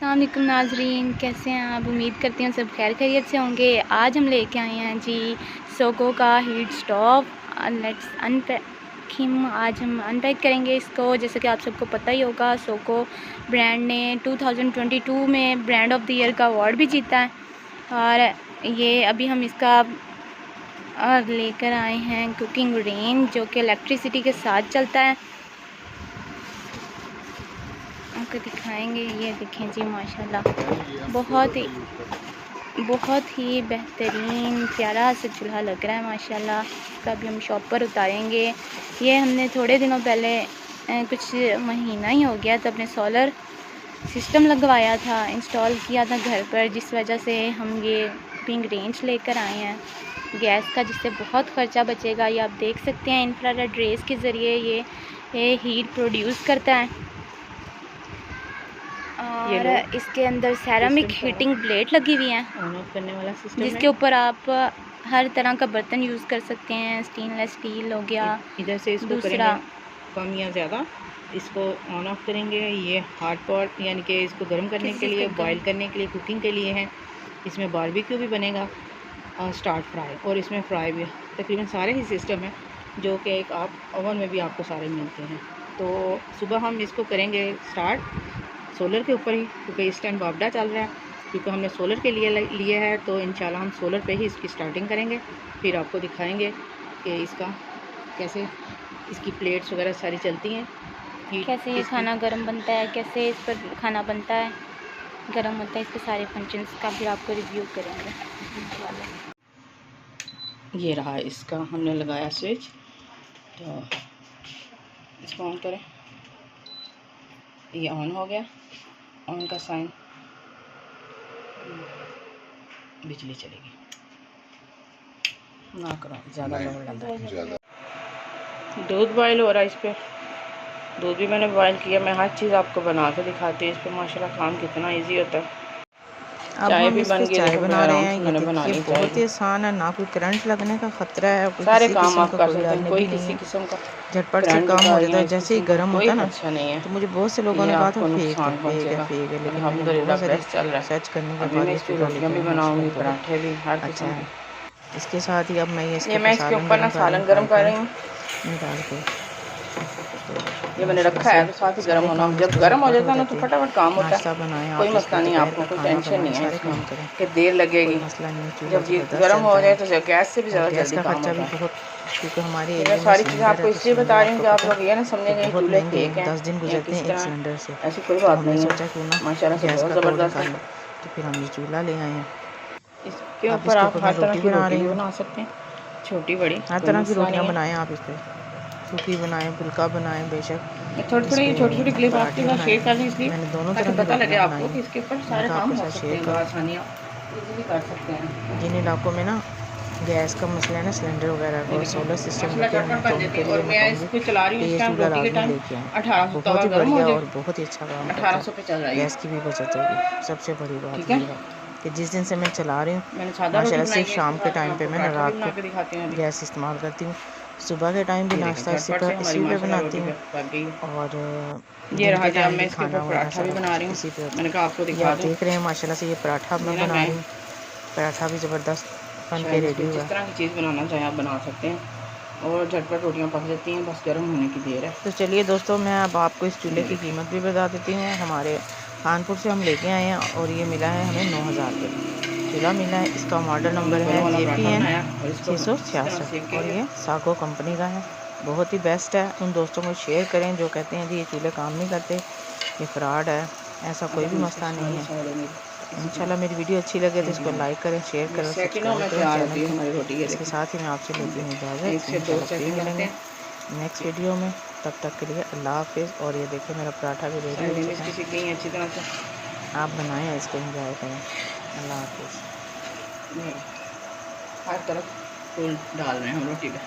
अस्सलाम वालेकुम नाज़रीन, कैसे हैं आप? उम्मीद करती हूँ सब खैर खैरियत से होंगे। आज हम लेके आए हैं जी सोको का heat stove. Let's unpack him. आज हम अनपैक करेंगे इसको। जैसे कि आप सबको पता ही होगा, सोको ब्रांड ने 2022 में ब्रांड ऑफ द ईयर का अवार्ड भी जीता है। और ये अभी हम इसका और लेकर आए हैं कुकिंग रेंज, जो कि इलेक्ट्रिसिटी के साथ चलता है। आपको दिखाएंगे। ये देखें जी, माशाल्लाह बहुत ही बेहतरीन प्यारा सा चूल्हा लग रहा है माशाल्लाह। इसका भी हम शॉप पर उतारेंगे। ये हमने थोड़े दिनों पहले कुछ महीना ही हो गया तो अपने सोलर सिस्टम लगवाया था, इंस्टॉल किया था घर पर, जिस वजह से हम ये कुकिंग रेंज लेकर आए हैं गैस का, जिससे बहुत ख़र्चा बचेगा। ये आप देख सकते हैं, इंफ्रारेड रेज़ के ज़रिए ये हीट प्रोड्यूस करता है। और इसके अंदर सेरामिक हीटिंग प्लेट लगी हुई है ऑन ऑफ करने वाला सिस्टम, जिसके ऊपर आप हर तरह का बर्तन यूज़ कर सकते हैं। स्टेनलेस स्टील हो गया। इधर से इसको दूसरा कम या ज़्यादा इसको ऑन ऑफ करेंगे। ये हॉट पॉट यानी कि इसको गर्म करने के लिए, बॉईल करने के लिए, कुकिंग के लिए है। इसमें बारबेक्यू भी बनेगा और स्टार्ट फ्राई, और इसमें फ्राई भी। तकरीबन सारे ही सिस्टम हैं जो कि एक आप ओवन में भी आपको सारे मिलते हैं। तो सुबह हम इसको करेंगे स्टार्ट सोलर के ऊपर ही, क्योंकि इस टाइम बावडा चल रहा है। क्योंकि हमने सोलर के लिए लिया है, तो इंशाल्लाह हम सोलर पे ही इसकी स्टार्टिंग करेंगे। फिर आपको दिखाएंगे कि इसका कैसे इसकी प्लेट्स वगैरह सारी चलती हैं, कैसे ये खाना गर्म बनता है, कैसे इस पर खाना बनता है, गर्म होता है, इसके सारे फंक्शंस का फिर आपको रिव्यू करेंगे इंशाल्लाह। ये रहा इसका, हमने लगाया स्विच। तो इसको ऑन करें, ये ऑन हो गया। ऑन का साइन, बिजली चलेगी ना करो, ज़्यादा लोड लगता है। दूध बॉयल हो रहा है इस पर। दूध भी मैंने बॉयल किया। मैं हर चीज़ आपको बना के दिखाती हूँ इस पर। माशाल्लाह काम कितना इजी होता है। अब हम इस पे चाय बना रहे हैं। ये देखिए बहुत ही आसान है, ना कोई करंट लगने का ख़तरा है, कोई सारे किसी काम किस्म आप का कर कोई सकते हैं, डर कोई भी नहीं किसी है। किस्म का झटपट से काम हो जाता है। जैसे ही गर्म होता है ना, नहीं है। तो मुझे बहुत से लोगों ने कहा था फेक है फेक है फेक है, लेकिन मैंने बहुत सारी सर्च करने के बाद ये चूल्हा लेके आया। माशाल्लाह बहुत अच्छा है। इसके साथ ही अब मैं इसके इसके सालन ऊपर ना सालन गर्म कर रही हूँ निकाल के। ये मैंने रखा है, तो साथ ही गर्म होना। जब गर्म हो जाता है ना, तो फटाफट काम होता नाश्ता है। बनाएं, कोई आप इस मसला पे नहीं, दोपहर आपको का कोई खाना टेंशन बनाएं, नहीं है सारे इसमें काम करें, कि देर लगेगी। कोई मसला नहीं है। चूल्हा जब ज़बरदस्त गर्म हो चलता जाए है। तो गैस से भी और ज़्यादा गैस जल्दी का काम खर्चा होता भी है। बहुत, क्योंकि हमारे मैं एरिया में सारी चीज़ें सिलेंडर आपको है, तो इसलिए बता सिलेंडर रही हूँ आपको कि आप पता लोग ये ना समझे कि कि बहुत चूल्हे महंगे फेक हैं। हैं 10 दिन या गुजरते किसी हैं एक तरह। सिलेंडर से। ऐसी कोई तो बात हमने नहीं है, सोचा क्यों ना माशाल्लाह से गैस बहुत का तोड़ ज़बरदस्त निकालें, है। तो फिर हम ये चूल्हा ले आए हैं। इसके अब ऊपर इसके आप ऊपर मैं हर तरह रोटी की बना रोटी रही भी हूँ। बना सकते हैं, छोटी बड़ी हर कोई तरह की मसला रोटियां नहीं है। बनाएं आप इस पर, सूखी बनाएं, फुल्का बनाएं, बेशक थोड़ी इस थोड़ी पे छोटी छोटी क्लिप आपके पराठे साथ बनाएं। शेयर कर दी, इसलिए मैंने दोनों ताकि तरह की पता लगे रोटियां आपको बनाई कि हैं। इसके ऊपर मैंने सारे कहा काम आपके हो साथ सकते शेयर हैं, करूँ। आसानियाँ इजीली कर सकते हैं। जिन इलाकों में ना गैस का मसला है ना, सिलेंडर वगैरह का, और सोलर सिस्टम माशाल्लाह लगे हुए हैं, झटपट तो बन जाती उनके है। लिए और मैं मैं कहूँगी इसको चला रही कि हूँ इस ये टाइम चूल्हा रोटी के लाजमी टाइम लेके आएँ। 1800 बहुत तवा ही गर्म हो बढ़िया जाए। और बहुत ही अच्छा काम करता है। 1800 पे चल रही है, गैस की भी बचत होगी। सबसे बड़ी बात ठीक ये है। है कि जिस दिन से मैं चला रही हूँ, मैंने सादा रोटी माशाल्लाह बनाई सिर्फ है, इसके शाम के साथ मैं टाइम पे आपको मैं पराठा भी रात बना को के दिखाती हूँ। अभी गैस इस्तेमाल करती हूँ। सुबह के टाइम भी ये देखें नाश्ता झटपट से हमारी इसी पे माशाल्लाह बनाती रोटी हूँ, पक गई है। और ये दिन रहा के जी, अब टाइम मैं भी इसके खाना ऊपर वाना पराठा भी सारा बना कुछ रही हूँ। इसी पे होता मैंने कहा आपको है। ये दिखा आप दूँ। देख रहे हैं माशाल्लाह से ये पराठा ये मैं ना बना मैं रही हूँ। पराठा भी ज़बरदस्त बन के शायद रेडी इसमें हुआ जिस है। तरह की चीज़ बनाना चाहें आप बना सकते हैं, और झटपट रोटियाँ पक जाती हैं, बस गर्म होने की देर है। तो चलिए दोस्तों, मैं अब आपको इस चूल्हे ये की देखिए, कीमत भी बता देती हूँ। हमारे कानपुर से हम लेके आए हैं, और ये मिला है हमें 9000 रुपये चूल्हा मिला है। इसका मॉडल हमने नंबर है गर्म वाला पराठा JPN बनाया और इसको इस तरह 666, सेक के और ये सागो कंपनी का है। बहुत ही बेस्ट है। उन दोस्तों को शेयर करें जो कहते हैं जी ये चूल्हे काम नहीं करते, ये फ्रॉड है। ऐसा अब कोई भी हम इसको मसला नहीं सारी है। छोड़ देंगे इसी इंशाल्लाह तरह। मेरी वीडियो अच्छी लगे तो ये इसको भी लाइक करें, शेयर ये करें, सेकंडों सब्सक्राइब में करें तैयार चैनल होती है को। हमारी रोटी। ये इसके देखें, साथ ही मैं आपसे लेती हूँ एक इजाज़त। से दो इंशाल्लाह फिर सेकंड लगते मिलेंगे हैं। नेक्स्ट वीडियो में। तब तक के लिए अल्लाह हाफिज़। और ये देखिए मेरा पराठा भी रेडी हो साइडें भी चुका इसकी है। सीख गई हैं अच्छी तरह से। आप बनाएं, इसको एंजॉय करें। अल्लाह हाफिज़। हर तरफ फूल डाल रहे हैं हम रोटी पे।